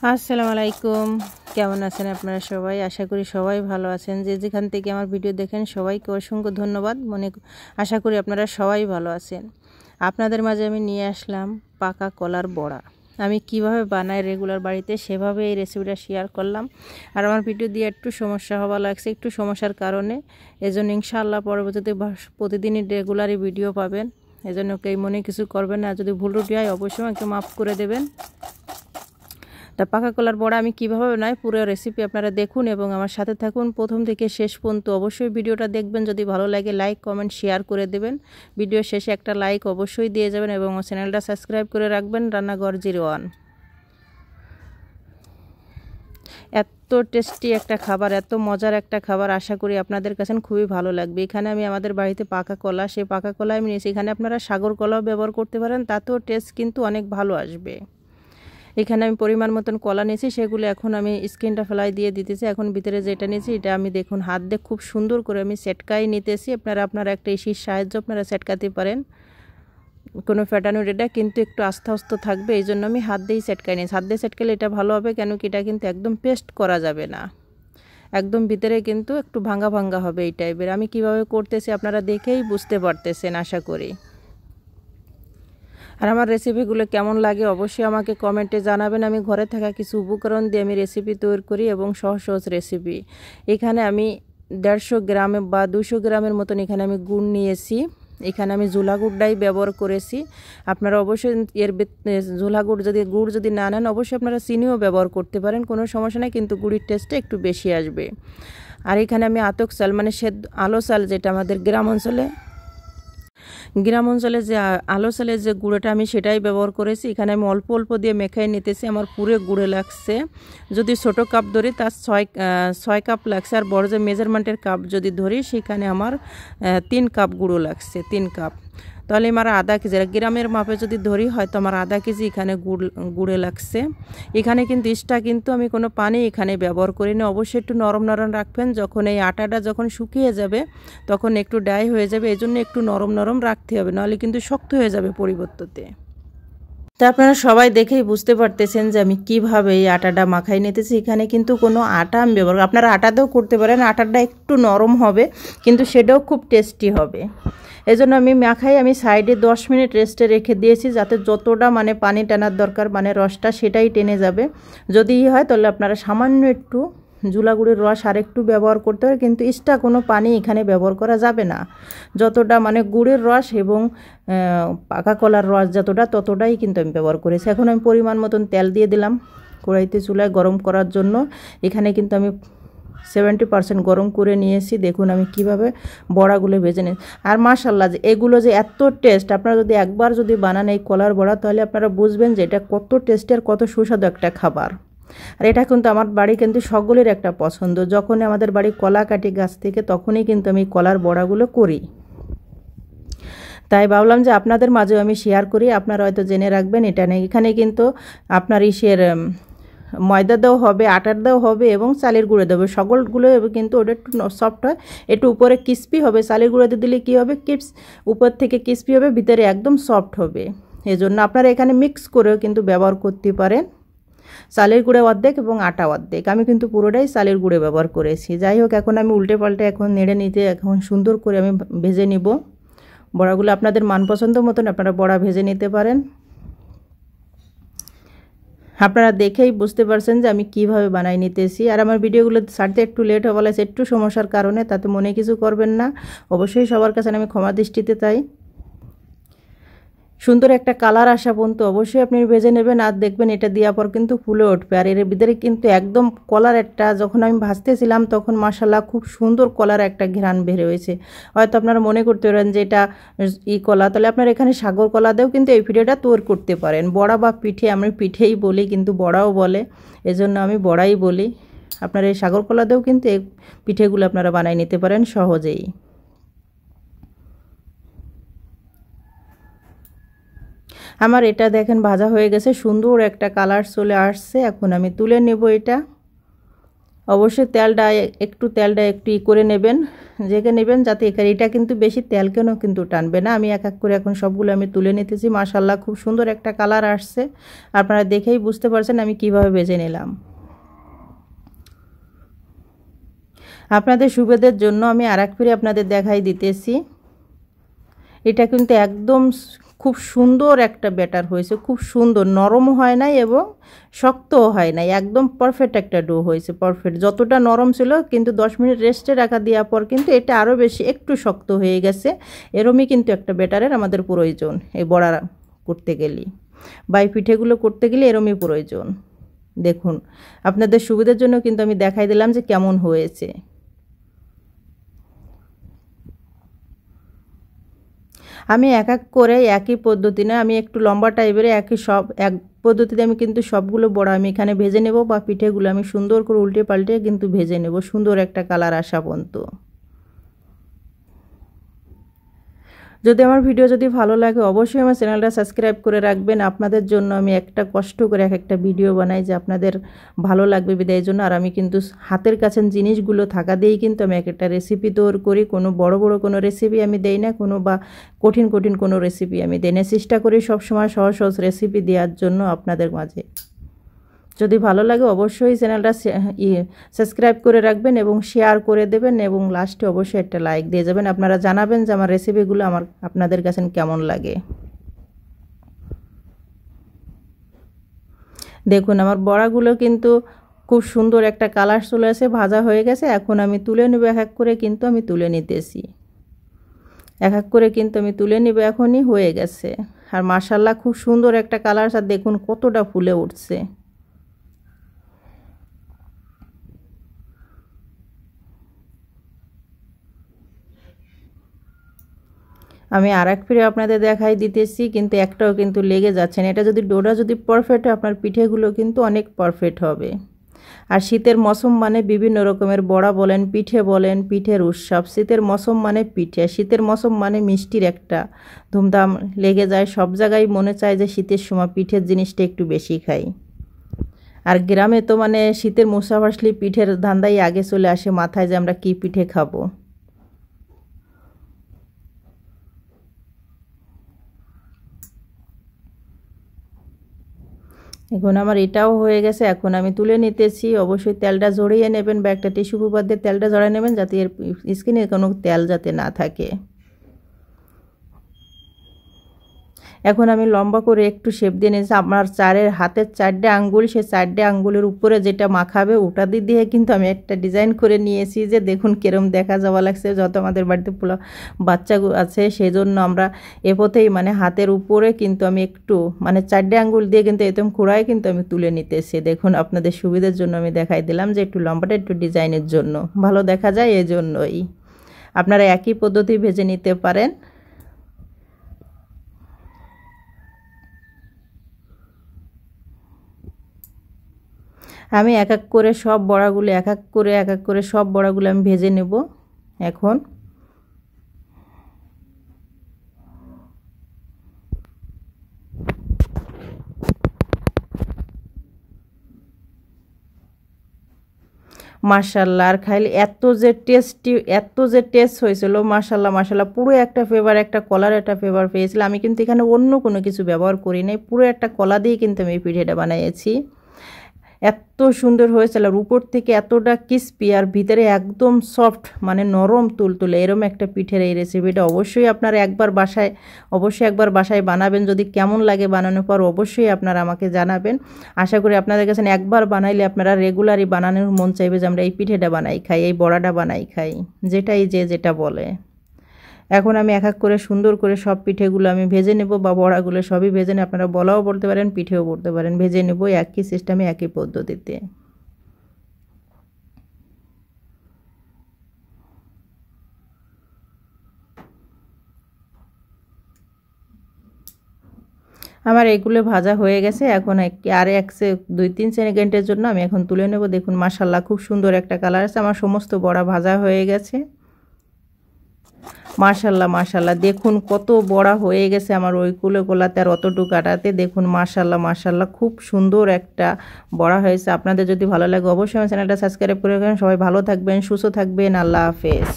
আসসালামু আলাইকুম, কেমন আছেন আপনারা সবাই? আশা করি সবাই ভালো আছেন। যে যেখান থেকে আমার ভিডিও দেখেন সবাইকে অসংখ্য ধন্যবাদ। আশা করি আপনারা সবাই ভালো আছেন। আপনাদের মাঝে আমি নিয়ে আসলাম পাকা কলার বড়া। আমি কিভাবে বানাই রেগুলার বাড়িতে সেভাবে এই রেসিপিটা শেয়ার করলাম। আর আমার ভিডিও দিয়ে একটু সমস্যা হওয়া লাগছে, একটু সমস্যার কারণে। এজন্য ইনশাআল্লাহ পরবর্তীতে প্রতিদিনই রেগুলারই ভিডিও পাবেন। এজন্য কেউ মনে কিছু করবেন না। যদি ভুল ত্রুটি হয় অবশ্যই আমাকে মাফ করে দেবেন। তা পাকা কলার বড়া আমি কীভাবে বানাই পুরো রেসিপি আপনারা দেখুন এবং আমার সাথে থাকুন প্রথম থেকে শেষ পর্যন্ত। অবশ্যই ভিডিওটা দেখবেন, যদি ভালো লাগে লাইক কমেন্ট শেয়ার করে দেবেন। ভিডিও শেষে একটা লাইক অবশ্যই দিয়ে যাবেন এবং আমার চ্যানেলটা সাবস্ক্রাইব করে রাখবেন রান্নাঘর 01। এত টেস্টি একটা খাবার, এত মজার একটা খাবার, আশা করি আপনাদের কাছে খুবই ভালো লাগবে। এখানে আমি আমাদের বাড়িতে পাকা কলা, সেই পাকা কলা আমি নিয়েছি। এখানে আপনারা সাগর কলাও ব্যবহার করতে পারেন, তাতেও টেস্ট কিন্তু অনেক ভালো আসবে। এখানে আমি পরিমাণ মতন কলা নিয়েছি, সেগুলো এখন আমি স্কিনটা ফেলাই দিয়ে দিতেছি। এখন ভিতরে যেটা নিয়েছি এটা আমি দেখুন হাত দিয়ে খুব সুন্দর করে আমি সেটকাই নিতেছি। আপনারা একটা ইসির সাহায্য আপনারা সেটকাতে পারেন, কোনো ফ্যাটানোর এটা কিন্তু একটু আস্তে আস্তে থাকবে, এই জন্য আমি হাত দিয়েই সেটকাই নিয়েছি। হাত দিয়ে সেটকালে এটা ভালো হবে, কেন কি এটা কিন্তু একদম পেস্ট করা যাবে না, একদম ভিতরে কিন্তু একটু ভাঙ্গা ভাঙ্গা হবে এই টাইপের। আমি কিভাবে করতেছি আপনারা দেখেই বুঝতে পারতেছেন আশা করি। আর আমার রেসিপিগুলো কেমন লাগে অবশ্যই আমাকে কমেন্টে জানাবেন। আমি ঘরে থাকা কিছু উপকরণ দিয়ে আমি রেসিপি তৈরি করি এবং সহজ সহজ রেসিপি। এখানে আমি 150 গ্রাম বা 200 গ্রামের মতন এখানে আমি গুড় নিয়েছি। এখানে আমি ঝোলা গুড়টাই ব্যবহার করেছি। আপনারা অবশ্যই ঝোলা গুড় যদি না নেন অবশ্যই আপনারা চিনিও ব্যবহার করতে পারেন, কোনো সমস্যা নেই, কিন্তু গুড়ির টেস্টটা একটু বেশি আসবে। আর এখানে আমি আতক চাল মানে আলো চাল, যেটা আমাদের গ্রাম অঞ্চলে যে আলো চালের যে গুঁড়োটা আমি সেটাই ব্যবহার করেছি। এখানে আমি অল্প অল্প দিয়ে মেখাই নিতেছি। আমার পুরো গুঁড়ে লাগছে, যদি ছোট কাপ ধরি তার 6 কাপ লাগছে, আর বড় যে মেজারমেন্টের কাপ যদি ধরি সেখানে আমার 3 কাপ গুঁড়ো লাগছে, 3 কাপ। তাহলে আমার আধা কেজি, গ্রামের মাপে যদি ধরি হয়তো আমার আধা কেজি এখানে গুড়ে লাগছে। এখানে কিন্তু কিন্তু আমি কোনো পানি এখানে ব্যবহার করি না। অবশ্যই একটু নরম নরম রাখবেন, যখন এই আটাটা যখন শুকিয়ে যাবে তখন একটু ড্রাই হয়ে যাবে, এই জন্য একটু নরম নরম রাখতে হবে, নাহলে কিন্তু শক্ত হয়ে যাবে পরিবর্তে। তা আপনারা সবাই দেখেই বুঝতে পারতেছেন যে আমি কিভাবে এই আটাটা মাখাই নিতেছি। এখানে কিন্তু কোনো আটা আমি ব্যবহার, আপনারা আটাতেও করতে পারেন, আটাটা একটু নরম হবে কিন্তু সেটাও খুব টেস্টি হবে। এজন্য আমি মাখাই আমি সাইডে 10 মিনিট রেস্টে রেখে দিয়েছি, যাতে যতটা মানে পানি টানার দরকার মানে রসটা সেটাই টেনে যাবে। যদি হয় তাহলে আপনারা সামান্য একটু ঝুলা গুড়ের রস আর একটু ব্যবহার করতে হবে, কিন্তু এক্সট্রা কোনো পানি এখানে ব্যবহার করা যাবে না। যতটা মানে গুড়ের রস এবং পাকা কলার রস যতটা ততটাই কিন্তু আমি ব্যবহার করেছি। এখন আমি পরিমাণ মতন তেল দিয়ে দিলাম কড়াইতে, চুলায় গরম করার জন্য। এখানে কিন্তু আমি 70% গরম করে নিয়েছি। দেখুন আমি কিভাবে বড়াগুলো ভেজে নিই। আর মাশাআল্লাহ যে এগুলো যে এত টেস্ট, আপনারা যদি একবার যদি বানান এই কলার বড়া তাহলে আপনারা বুঝবেন যে এটা কত টেস্টি আর কত সুস্বাদু একটা খাবার। আর এটা কিন্তু আমার বাড়ি কিন্তু সকলের একটা পছন্দ। যখনই আমাদের বাড়ি কলা কাটি গাছ থেকে তখনই কিন্তু আমি কলার বড়াগুলো করি। তাই ভাবলাম যে আপনাদের মাঝেও আমি শেয়ার করি, আপনারা হয়তো জেনে রাখবেন এটা নেই। এখানে কিন্তু আপনার ময়দা দেওয়া হবে, আটার দেওয়া হবে এবং চালের গুঁড়ো দেবে, সকলগুলো কিন্তু ওটা একটু সফট হয়, একটু উপরে ক্রিস্পি হবে। চালের গুঁড়োতে দিলে কী হবে, উপর থেকে ক্রিস্পি হবে, ভিতরে একদম সফট হবে। এজন্য আপনারা এখানে মিক্স করেও কিন্তু ব্যবহার করতে পারেন, চালের গুঁড়ো অর্ধেক এবং আটা অর্ধেক। আমি কিন্তু পুরোটাই চালের গুঁড়ো ব্যবহার করেছি। যাই হোক, এখন আমি উল্টে পাল্টে এখন নেড়ে নিতে এখন সুন্দর করে আমি ভেজে নিব বড়াগুলো। আপনাদের মনপছন্দ মতন আপনারা বড়া ভেজে নিতে পারেন। আপনারা দেখেই বুঝতে পারছেন যে আমি কিভাবে বানাই নিতেছি। আর আমার ভিডিওগুলো ছাড়তে একটু লেট হওয়া লাগছে, একটু সমস্যার কারণে, তাতে মনে কিছু করবেন না। অবশ্যই সবার কাছে আমি ক্ষমা দৃষ্টিতে চাই। সুন্দর একটা কালার আসা পর্যন্ত অবশ্যই আপনি ভেজে নেবেন, আর দেখবেন এটা দেওয়ার পর কিন্তু ফুলে উঠবে। আর এর ভিতরে কিন্তু একদম কলার একটা, যখন আমি ভাজতেছিলাম তখন মাশাআল্লাহ খুব সুন্দর কলার একটা ঘ্রাণ বের হয়েছে। হয়তো আপনারা মনে করতে পারেন যে এটা কলা, তাহলে আপনারা এখানে সাগর কলা দিয়েও কিন্তু এই পিঠেটা তৈরি করতে পারেন। বড়া বা পিঠে, আমি পিঠেই বলি কিন্তু বড়াও বলে, এজন্য আমি বড়াই বলি। আপনারা এই সাগর কলা দিয়েও কিন্তু এই পিঠেগুলো আপনারা বানাই নিতে পারেন সহজেই। আমার এটা দেখেন ভাজা হয়ে গেছে, সুন্দর একটা কালার চলে আসছে। এখন আমি তুলে নেব এটা। অবশ্যই তেলটা একটু করে নেবেন, জেগে নেবেন, যাতে এটা কিন্তু বেশি তেল কেন কিন্তু টানবে না। আমি এক এক করে এখন সবগুলো আমি তুলে নিতেছি। মাশাআল্লাহ খুব সুন্দর একটা কালার আসছে, আপনারা দেখেই বুঝতে পারছেন আমি কিভাবে ভেজে নিলাম। আপনাদের সুবিধার জন্য আমি আরেক ফিরে আপনাদের দেখাই দিতেছি। এটা কিন্তু একদম খুব সুন্দর একটা ব্যাটার হয়েছে, খুব সুন্দর, নরমও হয় নাই এবং শক্তও হয় নাই, একদম পারফেক্ট একটা ডো হয়েছে, পারফেক্ট। যতটা নরম ছিল কিন্তু 10 মিনিট রেস্টে রাখা দেওয়ার পর কিন্তু এটা আরও বেশি একটু শক্ত হয়ে গেছে। এরমই কিন্তু একটা ব্যাটারের আমাদের প্রয়োজন এই বড়া করতে গেলে বা এই পিঠেগুলো করতে গেলে এরমই প্রয়োজন। দেখুন আপনাদের সুবিধার জন্য কিন্তু আমি দেখাই দিলাম যে কেমন হয়েছে। আমি এক এক করে একই পদ্ধতি না, আমি একটু লম্বা টাইপের এক পদ্ধতিতে আমি কিন্তু সবগুলো বড়া আমি এখানে ভেজে নেব, বা পিঠেগুলো আমি সুন্দর করে উল্টে পাল্টে কিন্তু ভেজে নেব সুন্দর একটা কালার আসা পর্যন্ত। যদি আমার ভিডিও যদি ভালো লাগে অবশ্যই আমার চ্যানেলটা সাবস্ক্রাইব করে রাখবেন। আপনাদের জন্য আমি একটা কষ্ট করে একটা ভিডিও বানাই যে আপনাদের ভালো লাগবে বিদায়ের জন্য। আর আমি কিন্তু হাতের কাছে জিনিসগুলো থাকা দিয়েই কিন্তু আমি একটা রেসিপি তৈরি করি। কোনো বড় বড় কোনো রেসিপি আমি দেই না, কোনো বা কঠিন কঠিন কোনো রেসিপি আমি দেই না। চেষ্টা করি সবসময় সহজ সহজ রেসিপি দেওয়ার জন্য আপনাদের মাঝে। যদি ভালো লাগে অবশ্যই চ্যানেলটা সাবস্ক্রাইব করে রাখবেন এবং শেয়ার করে দেবেন, এবং লাস্টে অবশ্যই একটা লাইক দিয়ে যাবেন। আপনারা জানাবেন যে আমার রেসিপিগুলো আপনাদের কাছে কেমন লাগে। দেখুন আমার বড়াগুলো কিন্তু খুব সুন্দর একটা কালার চলে আসে, ভাজা হয়ে গেছে। এখন আমি তুলে নেব, এক এক করে কিন্তু আমি তুলে নিতেছি, এক এক করে কিন্তু আমি তুলে নেব। এখনই হয়ে গেছে। আর মাশাআল্লাহ খুব সুন্দর একটা কালার, আর দেখুন কতটা ফুলে উঠছে। আমি আরেক ফিরে আপনাদের দেখাই দিতেছি, কিন্তু একটাও কিন্তু লেগে যাচ্ছে না। এটা যদি ডোটা যদি পারফেক্ট হয় আপনার পিঠেগুলো কিন্তু অনেক পারফেক্ট হবে। আর শীতের মৌসুম মানে বিভিন্ন রকমের বড়া বলেন, পিঠে বলেন, পিঠের উৎসব। শীতের মৌসুম মানে পিঠে, শীতের মৌসুম মানে মিষ্টির একটা ধুমধাম লেগে যায়। সব জায়গায় মনে চায় যে শীতের সময় পিঠের জিনিসটা একটু বেশি খাই। আর গ্রামে তো মানে শীতের মৌসুম আসলে পিঠের ধান্দাই আগে চলে আসে মাথায়, যে আমরা কি পিঠে খাবো। এখন আমার এটাও হয়ে গেছে, এখন আমি তুলে নিতেছি। অবশ্যই তেলটা ঝরিয়ে নেবেন বা একটা টিস্যু পেপার দিয়ে তেলটা ঝরিয়ে নেবেন, যাতে এর স্কিনে কোনো তেল যাতে না থাকে। এখন আমি লম্বা করে একটু শেপ দিয়ে নিয়েছি। আমার হাতের 4টে আঙ্গুল, সেই 4টে আঙ্গুলের উপরে যেটা মাখাবে ওটা দিয়ে কিন্তু আমি একটা ডিজাইন করে নিয়েছি, যে দেখুন কিরম দেখা যাওয়া লাগছে। যত আমাদের বাড়িতে বাচ্চা আছে সেই জন্য আমরা এপথেই মানে হাতের উপরে কিন্তু আমি একটু মানে 4টে আঙ্গুল দিয়ে কিন্তু একদম খোঁড়ায় কিন্তু আমি তুলে নিতেছি। দেখুন আপনাদের সুবিধার জন্য আমি দেখাই দিলাম যে একটু লম্বাটা একটু ডিজাইনের জন্য ভালো দেখা যায়, এজন্যই। আপনারা একই পদ্ধতি ভেজে নিতে পারেন। আমি এক এক করে সব বড়াগুলো এক এক করে সব বড়াগুলো আমি ভেজে নেব এখন। মাশাআল্লাহ, আর খাইলে এত যে টেস্ট হয়েছিল, মাশাআল্লাহ মাশাআল্লাহ। পুরো একটা ফ্লেভার, একটা কলার একটা ফ্লেভার পেয়েছিলাম। আমি কিন্তু এখানে অন্য কোনো কিছু ব্যবহার করি নাই, পুরো একটা কলা দিয়ে কিন্তু আমি এই পিঠেটা বানিয়েছি। এত সুন্দর হয়েছিল, আর উপর থেকে এতটা ক্রিস্পি আর ভিতরে একদম সফট, মানে নরম তুলতুলে এরম একটা পিঠের এই রেসিপিটা অবশ্যই আপনারা একবার বাসায় বানাবেন। যদি কেমন লাগে বানানোর পর অবশ্যই আপনারা আমাকে জানাবেন। আশা করি আপনাদের কাছে একবার বানাইলে আপনারা রেগুলারই বানানোর মন চাইবে, যে আমরা এই পিঠেটা বানাই খাই, এই বড়াটা বানাই খাই, যেটা বলে। এখন আমি এক এক করে সুন্দর করে সব পিঠেগুলো আমি ভেজে নেব, বা বড়াগুলো সবই ভেজে নেব। আপনারা বলাও বলতে পারেন, পিঠেও বলতে পারেন, ভেজে নেব একই সিস্টেমে একই পদ্ধতিতে। আমার এগুলো ভাজা হয়ে গেছে। এখন আর 2-3 সেকেন্ডের জন্য আমি এখন তুলে নেব। দেখুন মাশাআল্লাহ খুব সুন্দর একটা কালার আছে। আমার সমস্ত বড়া ভাজা হয়ে গেছে। মাশাল্লাহ মাশাল্লাহ, দেখুন কত বড়া হয়ে গেছে আমার ওই কুলে গোলাতে আর অতটুকু আটাতে। দেখুন মাশাল্লাহ মাশাল্লাহ, খুব সুন্দর একটা বড়া হয়েছে। আপনাদের যদি ভালো লাগে অবশ্যই আমার চ্যানেলটা সাবস্ক্রাইব করে রাখবেন। সবাই ভালো থাকবেন, সুস্থ থাকবেন, আল্লাহ হাফেজ।